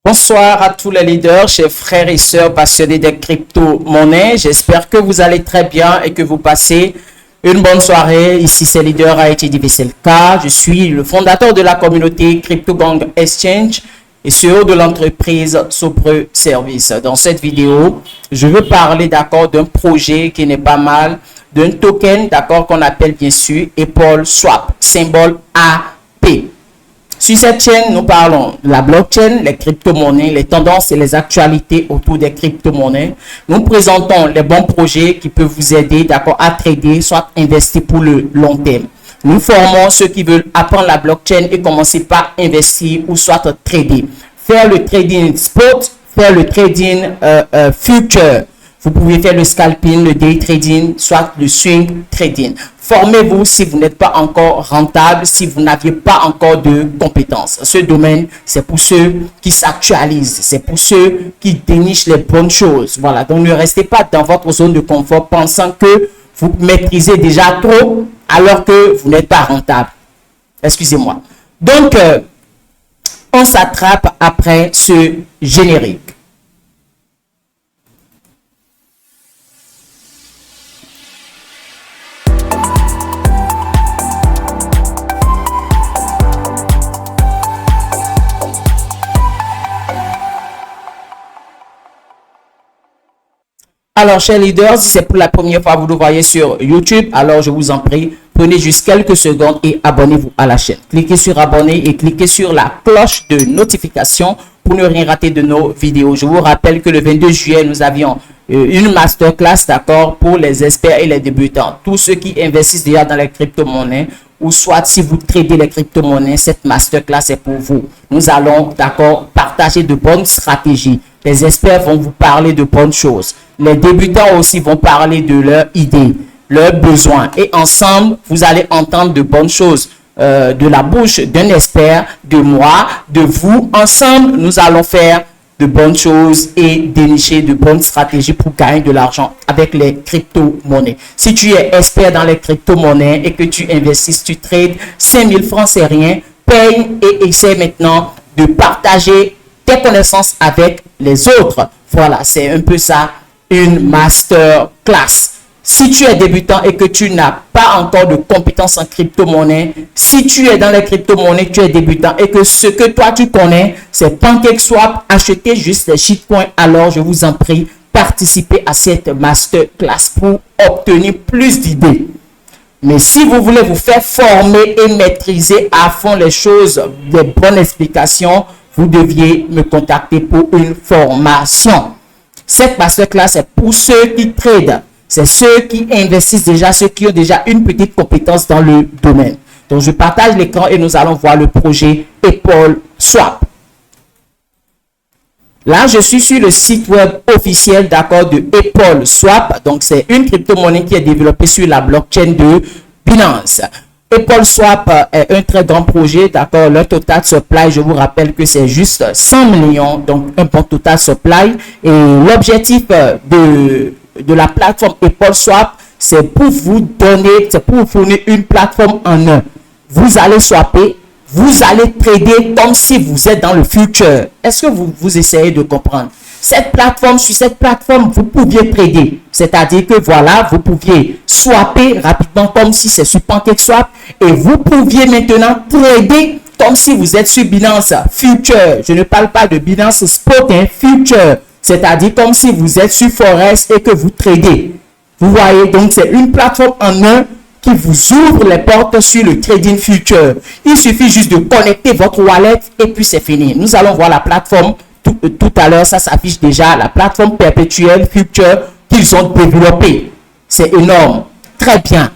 Bonsoir à tous les leaders, chers frères et sœurs passionnés des crypto-monnaies. J'espère que vous allez très bien et que vous passez une bonne soirée. Ici, c'est leader Haïti DVCLK. Je suis le fondateur de la communauté CryptoGang Exchange et CEO de l'entreprise Sobre Service. Dans cette vidéo, je veux parler d'accord d'un projet qui n'est pas mal, d'un token d'accord qu'on appelle bien sûr Apple Swap, symbole AP. Sur cette chaîne, nous parlons de la blockchain, les crypto-monnaies, les tendances et les actualités autour des crypto-monnaies. Nous présentons les bons projets qui peuvent vous aider d'accord à trader, soit investir pour le long terme. Nous formons ceux qui veulent apprendre la blockchain et commencer par investir ou soit trader. Faire le trading spot, faire le trading future. Vous pouvez faire le scalping, le day trading, soit le swing trading. Formez-vous si vous n'êtes pas encore rentable, si vous n'aviez pas encore de compétences. Ce domaine, c'est pour ceux qui s'actualisent, c'est pour ceux qui dénichent les bonnes choses. Voilà, donc ne restez pas dans votre zone de confort pensant que vous maîtrisez déjà trop alors que vous n'êtes pas rentable. Excusez-moi. Donc, on s'attrape après ce générique. Alors, chers leaders, si c'est pour la première fois que vous nous voyez sur YouTube, alors je vous en prie, prenez juste quelques secondes et abonnez-vous à la chaîne. Cliquez sur abonner et cliquez sur la cloche de notification pour ne rien rater de nos vidéos. Je vous rappelle que le 22 juillet, nous avions une masterclass, d'accord, pour les experts et les débutants. Tous ceux qui investissent déjà dans les crypto-monnaies ou soit si vous tradez les crypto-monnaies, cette masterclass est pour vous. Nous allons, d'accord, partager de bonnes stratégies. Les experts vont vous parler de bonnes choses. Les débutants aussi vont parler de leurs idées, leurs besoins. Et ensemble, vous allez entendre de bonnes choses de la bouche d'un expert, de moi, de vous. Ensemble, nous allons faire de bonnes choses et dénicher de bonnes stratégies pour gagner de l'argent avec les crypto-monnaies. Si tu es expert dans les crypto-monnaies et que tu investis, tu trades 5000 francs, c'est rien. Paye et essaie maintenant de partager tes connaissances avec les autres. Voilà, c'est un peu ça, une masterclass. Si tu es débutant et que tu n'as pas encore de compétences en crypto-monnaie, si tu es dans les crypto-monnaies, tu es débutant et que ce que toi tu connais, c'est PancakeSwap, acheter juste les shitcoins, alors je vous en prie, participez à cette masterclass pour obtenir plus d'idées. Mais si vous voulez vous faire former et maîtriser à fond les choses, des bonnes explications, vous deviez me contacter pour une formation. Cette masterclass est pour ceux qui tradent. C'est ceux qui investissent déjà, ceux qui ont déjà une petite compétence dans le domaine. Donc, je partage l'écran et nous allons voir le projet Apple Swap. Là, je suis sur le site web officiel, d'accord, de Apple Swap. Donc, c'est une crypto-monnaie qui est développée sur la blockchain de Binance. Apple Swap est un très grand projet, d'accord. Le total supply, je vous rappelle que c'est juste 100 millions, donc un bon total supply. Et l'objectif de la plateforme Apple Swap, c'est pour vous donner, c'est pour vous fournir une plateforme en un. Vous allez swapper, vous allez trader comme si vous êtes dans le futur. Est-ce que vous essayez de comprendre? Cette plateforme, sur cette plateforme, vous pouviez trader. C'est-à-dire que voilà, vous pouviez swapper rapidement comme si c'est sur PancakeSwap et vous pouviez maintenant trader comme si vous êtes sur Binance Future. Je ne parle pas de Binance Spot, hein, Future. C'est-à-dire comme si vous êtes sur Forex et que vous tradez. Vous voyez, donc c'est une plateforme en un qui vous ouvre les portes sur le trading future. Il suffit juste de connecter votre wallet et puis c'est fini. Nous allons voir la plateforme tout à l'heure. Ça s'affiche déjà, la plateforme perpétuelle future qu'ils ont développée. C'est énorme. Très bien.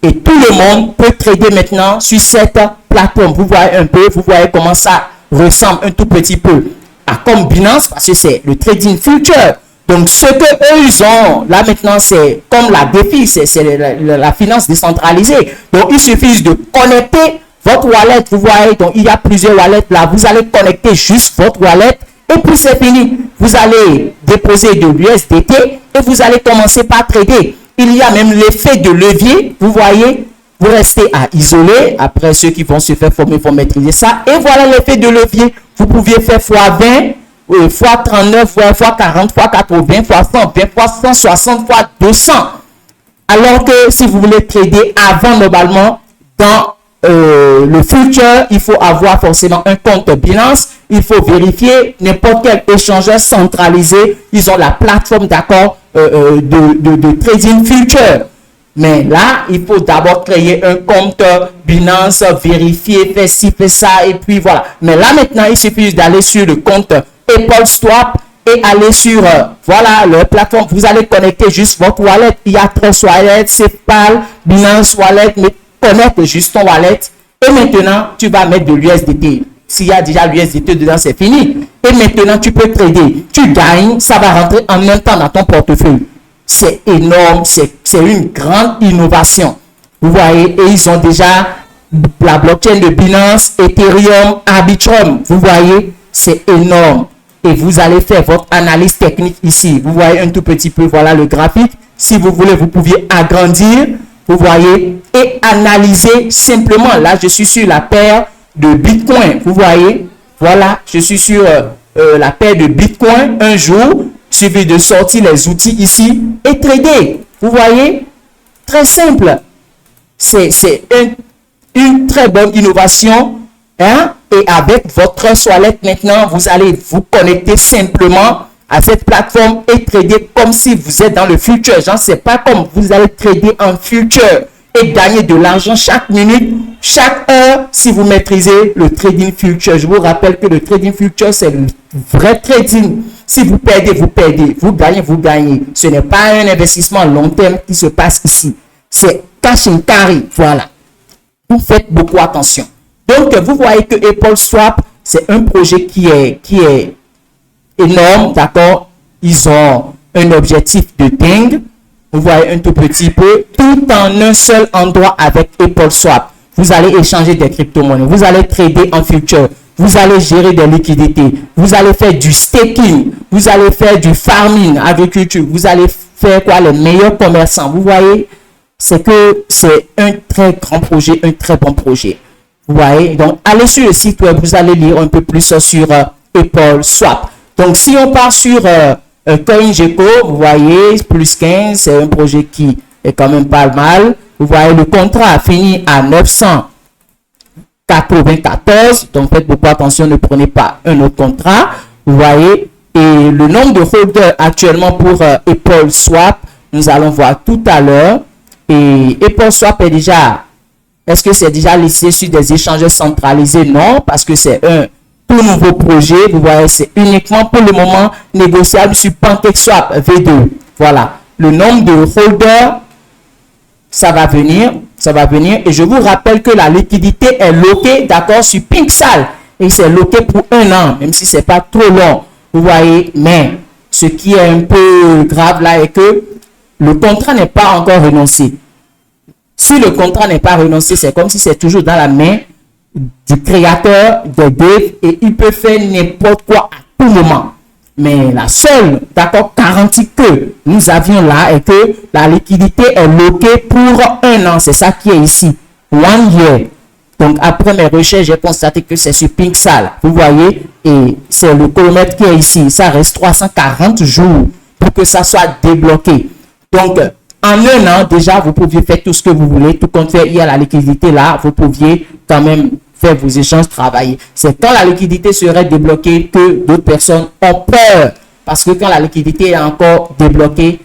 Et tout le monde peut trader maintenant sur cette plateforme. Vous voyez un peu, vous voyez comment ça ressemble un tout petit peu à comme Binance parce que c'est le trading future. Donc, ce que eux, ils ont, là maintenant, c'est comme la DeFi, c'est la finance décentralisée. Donc, il suffit de connecter votre wallet. Vous voyez, donc il y a plusieurs wallets là. Vous allez connecter juste votre wallet et puis c'est fini. Vous allez déposer de l'USDT et vous allez commencer par trader. Il y a même l'effet de levier. Vous voyez, vous restez à isoler. Après, ceux qui vont se faire former vont maîtriser ça. Et voilà l'effet de levier. Vous pouviez faire x20, fois 39, fois 40, fois 80, fois 120, fois 160, fois 200. Alors que si vous voulez trader avant, normalement, dans le futur, il faut avoir forcément un compte Binance. Il faut vérifier n'importe quel échangeur centralisé. Ils ont la plateforme, d'accord, de trading future. Mais là, il faut d'abord créer un compte Binance, vérifier, faire ci, faire ça, et puis voilà. Mais là, maintenant, il suffit d'aller sur le compte AppleSwap et aller sur, voilà, leur plateforme. Vous allez connecter juste votre wallet. Il y a 3 wallets, CEPAL, Binance Wallet, mais connecte juste ton wallet. Et maintenant, tu vas mettre de l'USDT. S'il y a déjà l'USDT dedans, c'est fini. Et maintenant, tu peux trader. Tu gagnes, ça va rentrer en même temps dans ton portefeuille. C'est énorme, c'est une grande innovation. Vous voyez, et ils ont déjà la blockchain de Binance, Ethereum, Arbitrum. Vous voyez, c'est énorme. Et vous allez faire votre analyse technique ici. Vous voyez un tout petit peu, voilà le graphique. Si vous voulez, vous pouviez agrandir, vous voyez, et analyser simplement. Là, je suis sur la paire de Bitcoin. Vous voyez, voilà, je suis sur la paire de Bitcoin un jour. Suffit de sortir les outils ici et trader. Vous voyez, très simple. C'est une très bonne innovation. Hein? Et avec votre wallet maintenant, vous allez vous connecter simplement à cette plateforme et trader comme si vous êtes dans le futur. Genre, c'est pas comme vous allez trader en futur et gagner de l'argent chaque minute, chaque heure si vous maîtrisez le trading future. Je vous rappelle que le trading future, c'est le vrai trading. Si vous perdez, vous perdez. Vous gagnez, vous gagnez. Ce n'est pas un investissement long terme qui se passe ici. C'est cash and carry. Voilà. Vous faites beaucoup attention. Donc, vous voyez que AppleSwap, c'est un projet qui est énorme. D'accord? Ils ont un objectif de dingue. Vous voyez un tout petit peu. Tout en un seul endroit avec AppleSwap. Vous allez échanger des crypto-monnaies. Vous allez trader en future. Vous allez gérer des liquidités. Vous allez faire du staking. Vous allez faire du farming, agriculture. Vous allez faire quoi? Les meilleurs commerçants. Vous voyez, c'est que c'est un très grand projet, un très bon projet. Vous voyez, donc allez sur le site web. Vous allez lire un peu plus sur AppleSwap. Donc si on part sur CoinGecko, vous voyez, plus 15, c'est un projet qui est quand même pas mal. Vous voyez, le contrat a fini à 994, donc faites beaucoup attention, ne prenez pas un autre contrat. Vous voyez, et le nombre de holders actuellement pour AppleSwap, nous allons voir tout à l'heure. Et AppleSwap est déjà, est-ce que c'est déjà listé sur des échangeurs centralisés? Non, parce que c'est un tout nouveau projet. Vous voyez, c'est uniquement pour le moment négociable sur PancakeSwap V2. Voilà, le nombre de holders, ça va venir. Et je vous rappelle que la liquidité est loquée, d'accord, sur Pinksal. Et c'est loqué pour 1 an, même si c'est pas trop long. Vous voyez, mais ce qui est un peu grave là est que le contrat n'est pas encore renoncé. Si le contrat n'est pas renoncé, c'est comme si c'est toujours dans la main du créateur des devs et il peut faire n'importe quoi à tout moment. Mais la seule, d'accord, garantie que nous avions là est que la liquidité est loquée pour 1 an. C'est ça qui est ici. 1 year. Donc, après mes recherches, j'ai constaté que c'est sur Pinksal. Vous voyez, et c'est le kilomètre qui est ici. Ça reste 340 jours pour que ça soit débloqué. Donc, en 1 an, déjà, vous pouviez faire tout ce que vous voulez. Tout compte fait, il y a la liquidité là. Vous pouviez quand même faire vos échanges, travailler. C'est quand la liquidité serait débloquée que d'autres personnes ont peur. Parce que quand la liquidité est encore débloquée,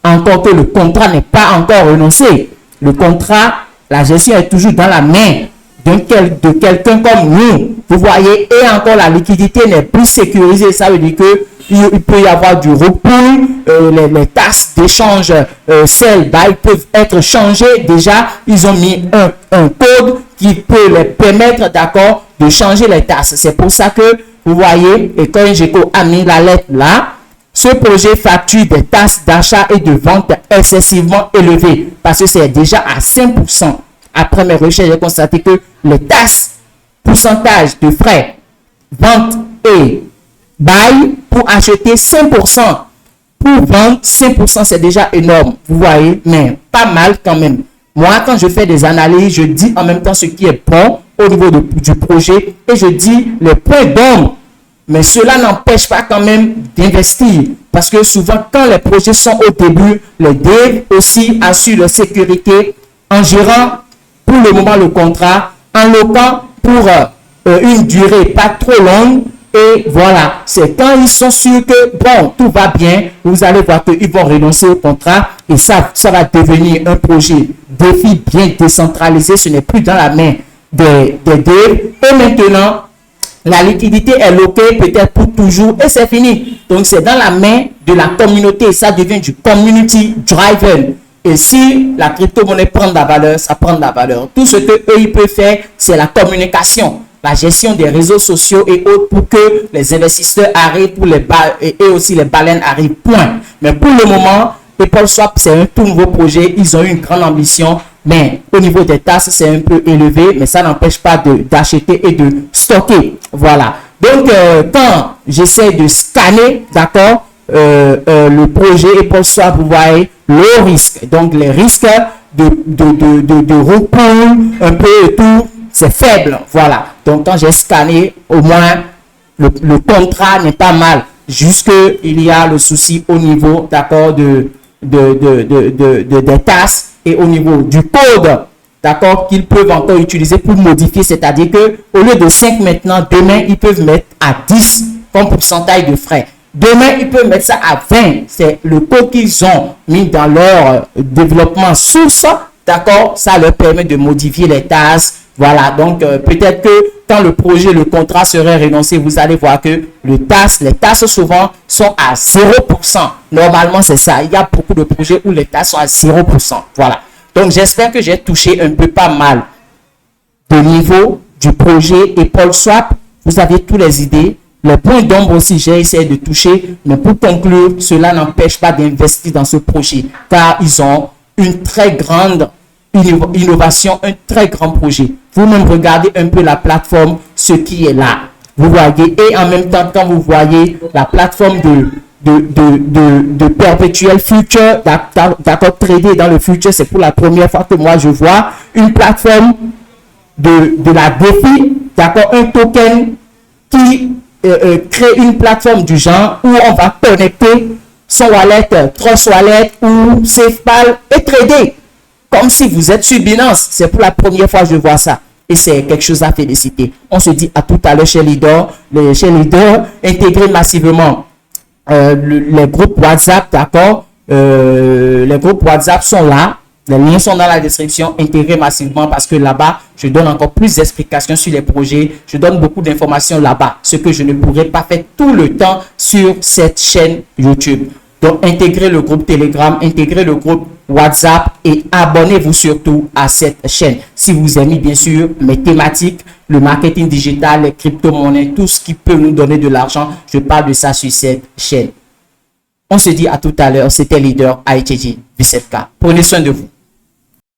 encore que le contrat n'est pas encore renoncé. Le contrat, la gestion est toujours dans la main de quelqu'un comme nous. Vous voyez, et encore la liquidité n'est plus sécurisée. Ça veut dire que il peut y avoir du repos, les tasses d'échange sell-buy peuvent être changées. Déjà, ils ont mis un code qui peut les permettre, d'accord, de changer les tasses. C'est pour ça que, vous voyez, et CoinGecko a mis la lettre là, ce projet facture des tasses d'achat et de vente excessivement élevées parce que c'est déjà à 5%. Après mes recherches, j'ai constaté que les tasses, pourcentage de frais, vente et buy pour acheter 5%. Pour vendre 5%, c'est déjà énorme. Vous voyez, mais pas mal quand même. Moi, quand je fais des analyses, je dis en même temps ce qui est bon au niveau du projet et je dis les points d'ombre. Mais cela n'empêche pas quand même d'investir. Parce que souvent, quand les projets sont au début, les devs aussi assurent leur sécurité en gérant pour le moment le contrat, en loquant pour une durée pas trop longue. Et voilà, c'est quand ils sont sûrs que, bon, tout va bien, vous allez voir qu'ils vont renoncer au contrat et ça va devenir un projet défi bien décentralisé. Ce n'est plus dans la main des devs. Et maintenant, la liquidité est loquée peut-être pour toujours et c'est fini. Donc, c'est dans la main de la communauté. Ça devient du community driven. Et si la crypto-monnaie prend de la valeur, ça prend de la valeur. Tout ce qu'eux, ils peuvent faire, c'est la communication, la gestion des réseaux sociaux et autres pour que les investisseurs arrivent pour et aussi les baleines arrivent, point. Mais pour le moment, PeopleSwap, c'est un tout nouveau projet. Ils ont une grande ambition, mais au niveau des tasses, c'est un peu élevé, mais ça n'empêche pas d'acheter et de stocker. Voilà. Donc, quand j'essaie de scanner, d'accord, le projet PeopleSwap, vous voyez, le risque. Donc, les risques de recours, un peu et tout, c'est faible. Voilà. Donc, quand j'ai scanné, au moins, le contrat n'est pas mal. Jusque, il y a le souci au niveau, d'accord, des tasses et au niveau du code, d'accord, qu'ils peuvent encore utiliser pour modifier. C'est-à-dire que au lieu de 5 maintenant, demain, ils peuvent mettre à 10 comme pourcentage de frais. Demain, ils peuvent mettre ça à 20. C'est le code qu'ils ont mis dans leur développement source. D'accord, ça leur permet de modifier les tasses. Voilà, donc peut-être que quand le projet, le contrat serait renoncé, vous allez voir que les tasses souvent sont à 0%. Normalement, c'est ça. Il y a beaucoup de projets où les tasses sont à 0%. Voilà. Donc, j'espère que j'ai touché un peu pas mal de niveau du projet PeopleSwap. Vous avez toutes les idées. Les points d'ombre aussi, j'ai essayé de toucher. Mais pour conclure, cela n'empêche pas d'investir dans ce projet. Car ils ont une très grande innovation, un très grand projet. Vous-même regardez un peu la plateforme, ce qui est là. Vous voyez, et en même temps, quand vous voyez la plateforme de perpétuel future, d'accord, trader dans le futur, c'est pour la première fois que moi je vois une plateforme de la DeFi, d'accord, un token qui crée une plateforme du genre où on va connecter son wallet, Trust Wallet ou SafePal et trader. Comme si vous êtes sur Binance. C'est pour la première fois que je vois ça. Et c'est quelque chose à féliciter. On se dit à tout à l'heure chez Leader. Chez Leader, intégrer massivement les groupes WhatsApp, d'accord. Les groupes WhatsApp sont là. Les liens sont dans la description. Intégrer massivement parce que là-bas, je donne encore plus d'explications sur les projets. Je donne beaucoup d'informations là-bas. Ce que je ne pourrais pas faire tout le temps sur cette chaîne YouTube. Donc, intégrez le groupe Telegram, intégrez le groupe WhatsApp et abonnez-vous surtout à cette chaîne. Si vous aimez bien sûr mes thématiques, le marketing digital, les crypto-monnaies, tout ce qui peut nous donner de l'argent, je parle de ça sur cette chaîne. On se dit à tout à l'heure. C'était Leader ITG Vicefka. Prenez soin de vous.